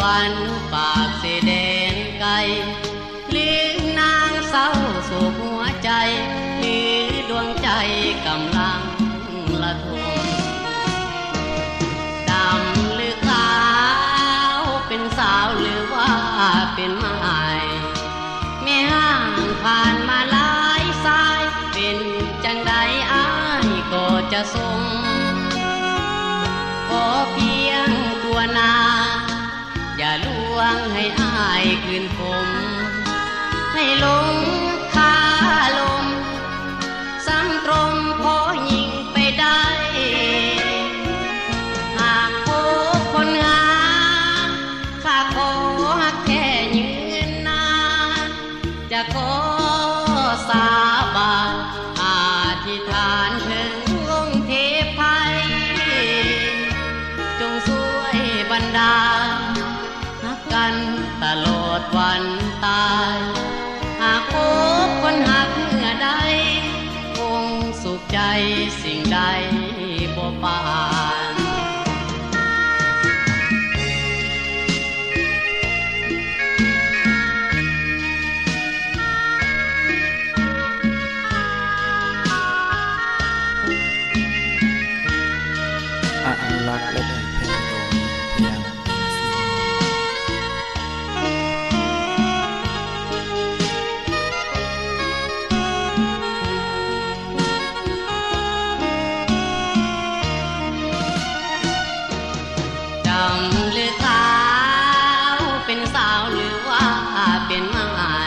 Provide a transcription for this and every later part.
วันปากเสดนไกลหรือนางเศร้าโศกหัวใจหรือดวงใจกำลังละทมดำหรือขาวเป็นสาวหรือว่าเป็นไม้แม่ห้างผ่านมาหลายสายเป็นจังใดอ้ายก็จะทรงขอเพียงตัวนาอย่าลวงให้อ้ายคืนผมให้หลงคาลมซ้ำตรงพอยิงไปได้หากพบคนงามข้าขอหักแค่ยืนนานจะขอสาบานอธิษฐานถึงองค์เทพไทยจงช่วยบันดาลรักกันตลอดวันตายหากพบคนหักเมื่อใดคงสุขใจสิ่งใดบ่ปานอนุรักษ์และแต่งเพลงโดยพยางค์ดำหรือขาวเป็นสาวหรือว่าเป็นไม้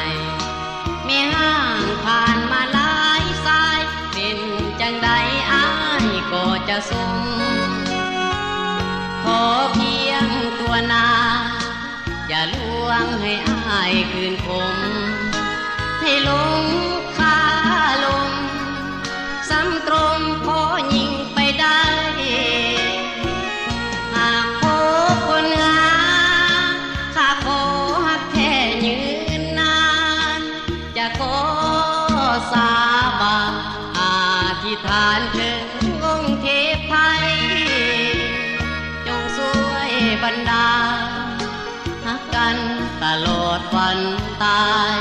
แม่ห้างผ่านมาหลายสายเป็นจังใดอ้ายก็จะทรงขอเพียงตัวนาอย่าลวงให้อ้ายคืนผมให้หลงคาลมซ้ำตรงพอยิงไปได้หากพบคนงามข้าขอหักแค่ยืนนานจะขอสาบานอธิษฐานถึงองค์เทพไทยจงช่วยบันดาลรักกันตลอดวันตาย